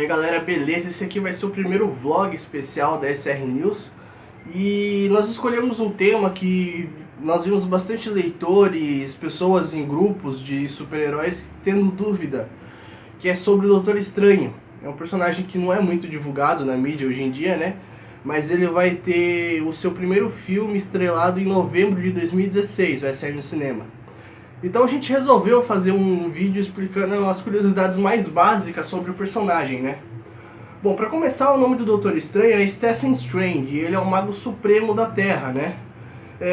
aí galera, beleza? Esse aqui vai ser o primeiro vlog especial da SR News. E nós escolhemos um tema que nós vimos bastante leitores, pessoas em grupos de super-heróis tendo dúvida, que é sobre o Doutor Estranho. É um personagem que não é muito divulgado na mídia hoje em dia, né? Mas ele vai ter o seu primeiro filme estrelado em novembro de 2016, vai sair no cinema. Então a gente resolveu fazer um vídeo explicando as curiosidades mais básicas sobre o personagem, né? Bom, para começar, o nome do Doutor Estranho é Stephen Strange, e ele é o Mago Supremo da Terra, né?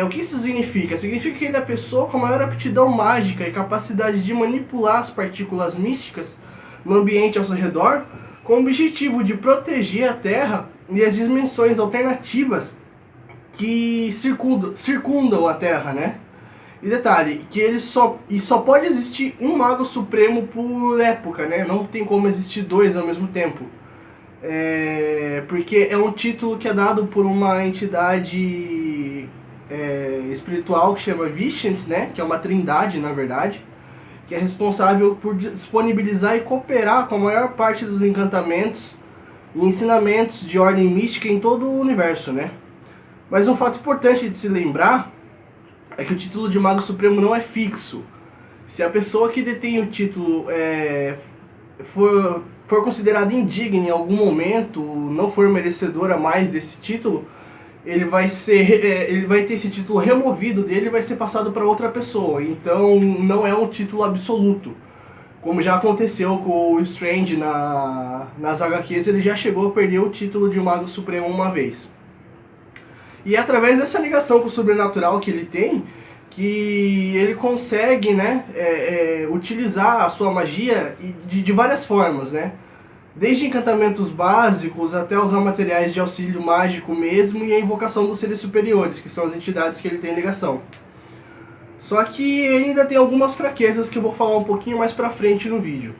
O que isso significa? Significa que ele é a pessoa com a maior aptidão mágica e capacidade de manipular as partículas místicas no ambiente ao seu redor, com o objetivo de proteger a Terra e as dimensões alternativas que circundam a Terra, né? E detalhe, que ele só pode existir um Mago Supremo por época, né? Não tem como existir dois ao mesmo tempo. Porque é um título que é dado por uma entidade espiritual que chama Vishant, né? Que é uma trindade, na verdade, que é responsável por disponibilizar e cooperar com a maior parte dos encantamentos e ensinamentos de ordem mística em todo o universo, né? Mas um fato importante de se lembrar é que o título de Mago Supremo não é fixo. Se a pessoa que detém o título for considerada indigna em algum momento, não for merecedora mais desse título, ele vai ter esse título removido dele e vai ser passado para outra pessoa. Então não é um título absoluto. Como já aconteceu com o Strange nas HQs, ele já chegou a perder o título de Mago Supremo uma vez. E é através dessa ligação com o sobrenatural que ele tem, que ele consegue, né, utilizar a sua magia de várias formas, né? Desde encantamentos básicos até usar materiais de auxílio mágico mesmo e a invocação dos seres superiores, que são as entidades que ele tem ligação. Só que ele ainda tem algumas fraquezas que eu vou falar um pouquinho mais pra frente no vídeo.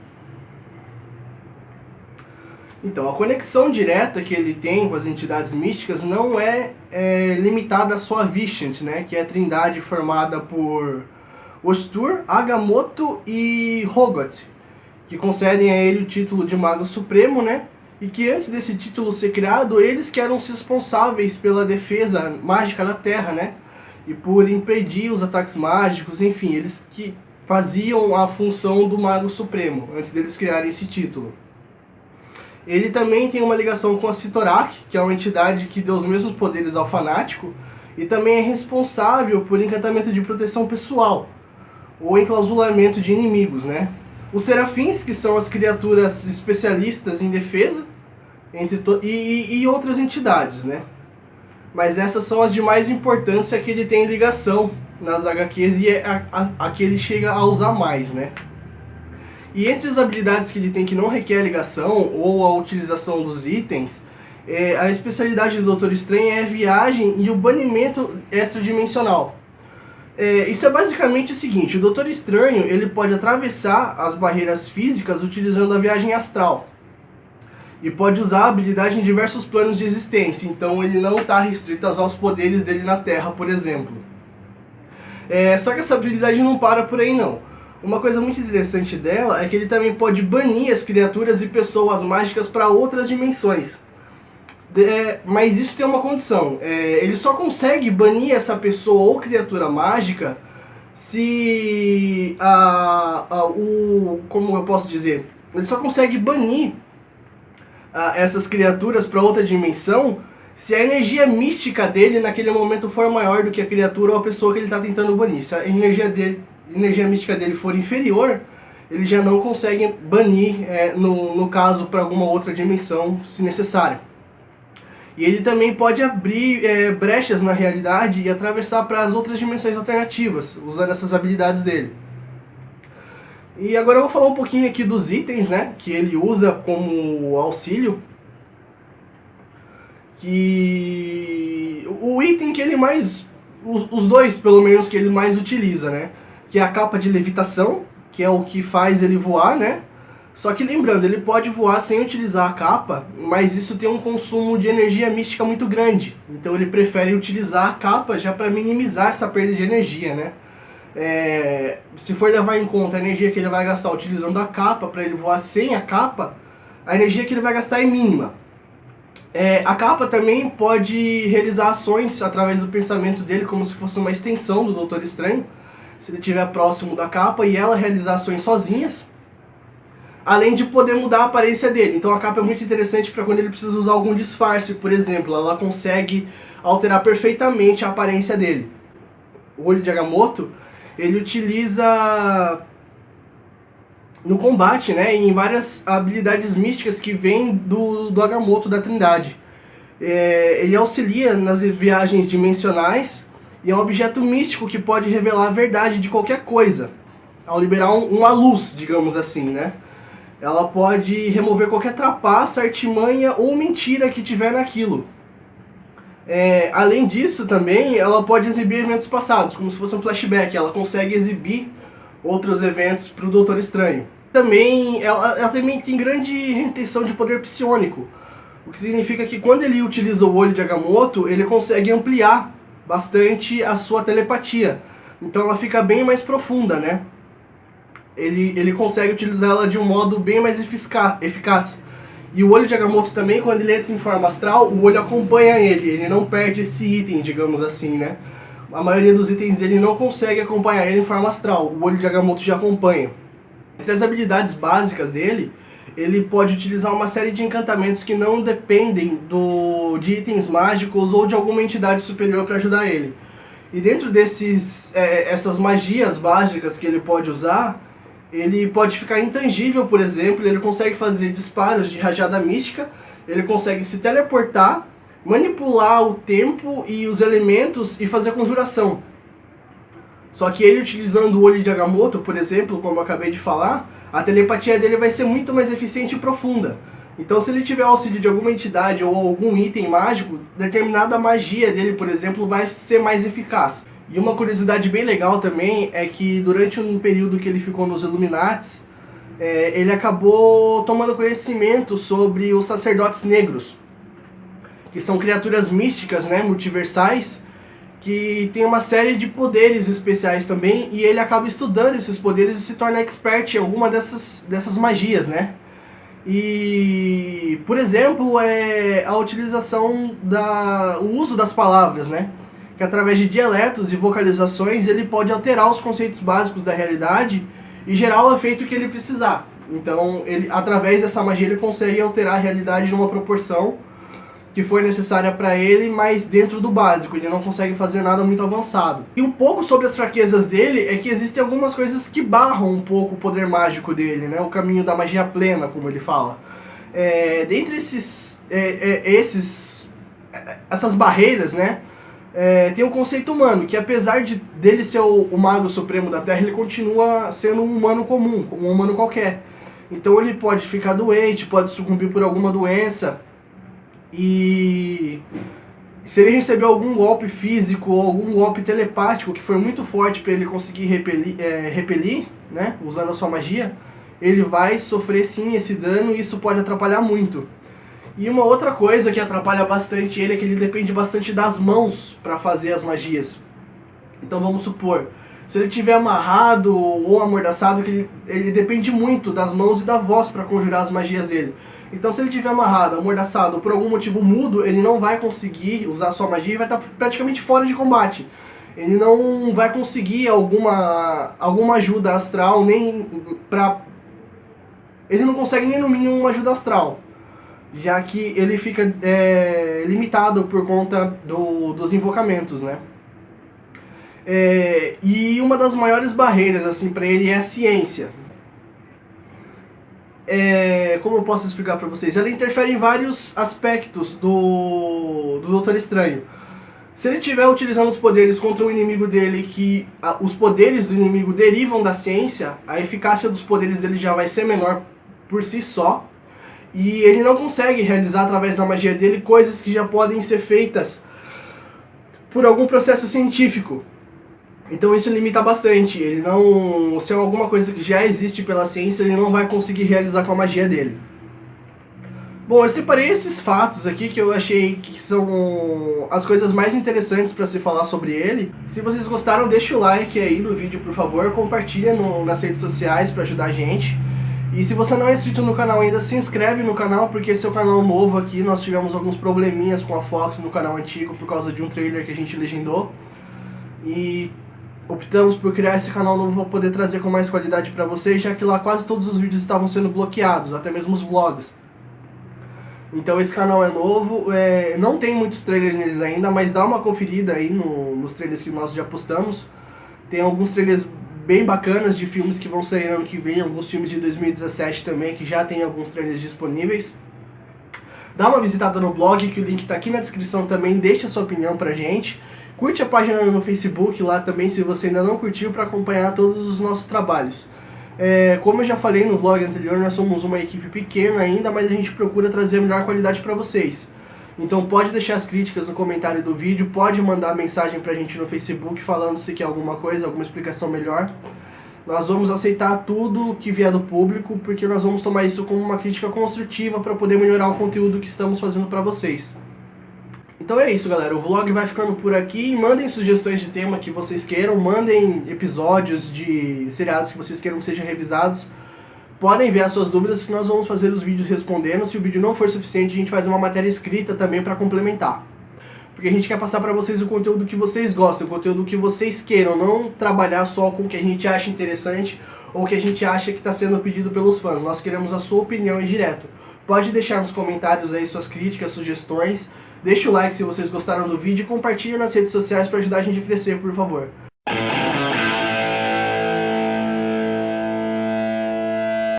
Então, a conexão direta que ele tem com as entidades místicas não é limitada só a Vishant, né, que é a trindade formada por Ostur, Agamotto e Rogot, que concedem a ele o título de Mago Supremo, né, e que antes desse título ser criado, eles que eram os responsáveis pela defesa mágica da Terra, né, e por impedir os ataques mágicos, enfim, eles que faziam a função do Mago Supremo, antes deles criarem esse título. Ele também tem uma ligação com a Cyttorak, que é uma entidade que deu os mesmos poderes ao Fanático, e também é responsável por encantamento de proteção pessoal, ou enclausulamento de inimigos, né? Os Serafins, que são as criaturas especialistas em defesa, e outras entidades, né? Mas essas são as de mais importância que ele tem ligação nas HQs, e a que ele chega a usar mais, né? E entre as habilidades que ele tem que não requer ligação ou a utilização dos itens, a especialidade do Doutor Estranho é a viagem e o banimento extradimensional. Isso é basicamente o seguinte: o Doutor Estranho ele pode atravessar as barreiras físicas utilizando a viagem astral. E pode usar a habilidade em diversos planos de existência, então ele não está restrito aos poderes dele na Terra, por exemplo. Só que essa habilidade não para por aí não. Uma coisa muito interessante dela é que ele também pode banir as criaturas e pessoas mágicas para outras dimensões. Mas isso tem uma condição. Ele só consegue banir essa pessoa ou criatura mágica se como eu posso dizer? Ele só consegue banir essas criaturas para outra dimensão se a energia mística dele naquele momento for maior do que a criatura ou a pessoa que ele está tentando banir. Se a energia mística dele for inferior, ele já não consegue banir, no caso, para alguma outra dimensão, se necessário. E ele também pode abrir brechas na realidade e atravessar para as outras dimensões alternativas, usando essas habilidades dele. E agora eu vou falar um pouquinho aqui dos itens, né, que ele usa como auxílio. Que o item que ele mais... Os dois, pelo menos, que ele mais utiliza, né? Que é a capa de levitação, que é o que faz ele voar, né? Só que lembrando, ele pode voar sem utilizar a capa, mas isso tem um consumo de energia mística muito grande. Então ele prefere utilizar a capa já para minimizar essa perda de energia, né? Se for levar em conta a energia que ele vai gastar utilizando a capa para ele voar sem a capa, a energia que ele vai gastar é mínima. A capa também pode realizar ações através do pensamento dele, como se fosse uma extensão do Doutor Estranho, se ele estiver próximo da capa, e ela realizar ações sozinhas, além de poder mudar a aparência dele. Então a capa é muito interessante para quando ele precisa usar algum disfarce, por exemplo, ela consegue alterar perfeitamente a aparência dele. O olho de Agamotto, ele utiliza no combate, né, em várias habilidades místicas que vêm do Agamotto da Trindade. Ele auxilia nas viagens dimensionais e é um objeto místico que pode revelar a verdade de qualquer coisa, ao liberar uma luz, digamos assim, né? Ela pode remover qualquer trapaça, artimanha ou mentira que tiver naquilo. Além disso, também, ela pode exibir eventos passados, como se fosse um flashback. Ela consegue exibir outros eventos para o Doutor Estranho. Também, ela também tem grande retenção de poder psiônico, o que significa que quando ele utiliza o olho de Agamotto, ele consegue ampliar bastante a sua telepatia. Então ela fica bem mais profunda, né? Ele consegue utilizar ela de um modo bem mais eficaz. E o olho de Agamotto também, quando ele entra em forma astral, o olho acompanha ele não perde esse item, digamos assim, né? A maioria dos itens dele não consegue acompanhar ele em forma astral, o olho de Agamotto já acompanha. Entre as habilidades básicas dele, ele pode utilizar uma série de encantamentos que não dependem de itens mágicos ou de alguma entidade superior para ajudar ele. E dentro essas magias básicas que ele pode usar, ele pode ficar intangível, por exemplo, ele consegue fazer disparos de rajada mística, ele consegue se teleportar, manipular o tempo e os elementos e fazer conjuração. Só que ele utilizando o olho de Agamotto, por exemplo, como eu acabei de falar, a telepatia dele vai ser muito mais eficiente e profunda. Então se ele tiver auxílio de alguma entidade ou algum item mágico, determinada magia dele, por exemplo, vai ser mais eficaz. E uma curiosidade bem legal também é que durante um período que ele ficou nos Illuminates, ele acabou tomando conhecimento sobre os sacerdotes negros, que são criaturas místicas, né, multiversais, que tem uma série de poderes especiais também, e ele acaba estudando esses poderes e se torna expert em alguma dessas magias, né? E, por exemplo, a utilização o uso das palavras, né? Que através de dialetos e vocalizações ele pode alterar os conceitos básicos da realidade e gerar o efeito que ele precisar. Então, através dessa magia ele consegue alterar a realidade numa proporção que for necessária para ele, mas dentro do básico, ele não consegue fazer nada muito avançado. E um pouco sobre as fraquezas dele é que existem algumas coisas que barram um pouco o poder mágico dele, né? O caminho da magia plena, como ele fala. Dentre essas barreiras, né? Tem o conceito humano, que apesar dele ser o mago supremo da Terra, ele continua sendo um humano comum, um humano qualquer. Então ele pode ficar doente, pode sucumbir por alguma doença, e se ele receber algum golpe físico ou algum golpe telepático que for muito forte para ele conseguir repelir, né, usando a sua magia, ele vai sofrer sim esse dano e isso pode atrapalhar muito. E uma outra coisa que atrapalha bastante ele é que ele depende bastante das mãos para fazer as magias. Então vamos supor, se ele estiver amarrado ou amordaçado, que ele depende muito das mãos e da voz para conjurar as magias dele. Então se ele estiver amarrado, amordaçado ou por algum motivo mudo, ele não vai conseguir usar a sua magia e vai estar praticamente fora de combate. Ele não vai conseguir alguma ajuda astral, ele não consegue nem no mínimo uma ajuda astral, já que ele fica limitado por conta dos invocamentos, né? E uma das maiores barreiras assim, para ele é a ciência. Como eu posso explicar para vocês? Ela interfere em vários aspectos do Doutor Estranho. Se ele estiver utilizando os poderes contra o inimigo dele, que os poderes do inimigo derivam da ciência, a eficácia dos poderes dele já vai ser menor por si só. E ele não consegue realizar através da magia dele coisas que já podem ser feitas por algum processo científico. Então isso limita bastante. Se é alguma coisa que já existe pela ciência, ele não vai conseguir realizar com a magia dele. Bom, eu separei esses fatos aqui que eu achei que são as coisas mais interessantes para se falar sobre ele. Se vocês gostaram, deixa o like aí no vídeo, por favor. Compartilha nas redes sociais para ajudar a gente. E se você não é inscrito no canal ainda, se inscreve no canal, porque esse é o canal novo aqui. Nós tivemos alguns probleminhas com a Fox no canal antigo por causa de um trailer que a gente legendou. E optamos por criar esse canal novo para poder trazer com mais qualidade para vocês, já que lá quase todos os vídeos estavam sendo bloqueados, até mesmo os vlogs. Então esse canal é novo, não tem muitos trailers neles ainda, mas dá uma conferida aí nos trailers que nós já postamos. Tem alguns trailers bem bacanas de filmes que vão sair ano que vem, alguns filmes de 2017 também, que já tem alguns trailers disponíveis. Dá uma visitada no blog, que o link está aqui na descrição também, deixa a sua opinião pra gente. Curte a página no Facebook lá também, se você ainda não curtiu, para acompanhar todos os nossos trabalhos. Como eu já falei no vlog anterior, nós somos uma equipe pequena ainda, mas a gente procura trazer a melhor qualidade para vocês. Então pode deixar as críticas no comentário do vídeo, pode mandar mensagem pra gente no Facebook falando se quer alguma coisa, alguma explicação melhor. Nós vamos aceitar tudo que vier do público, porque nós vamos tomar isso como uma crítica construtiva para poder melhorar o conteúdo que estamos fazendo para vocês. Então é isso, galera, o vlog vai ficando por aqui. Mandem sugestões de tema que vocês queiram, mandem episódios de seriados que vocês queiram que sejam revisados. Podem enviar suas dúvidas que nós vamos fazer os vídeos respondendo. Se o vídeo não for suficiente, a gente faz uma matéria escrita também para complementar. Porque a gente quer passar para vocês o conteúdo que vocês gostam, o conteúdo que vocês queiram, não trabalhar só com o que a gente acha interessante ou o que a gente acha que está sendo pedido pelos fãs. Nós queremos a sua opinião em direto. Pode deixar nos comentários aí suas críticas, sugestões. Deixa o like se vocês gostaram do vídeo e compartilhe nas redes sociais para ajudar a gente a crescer, por favor.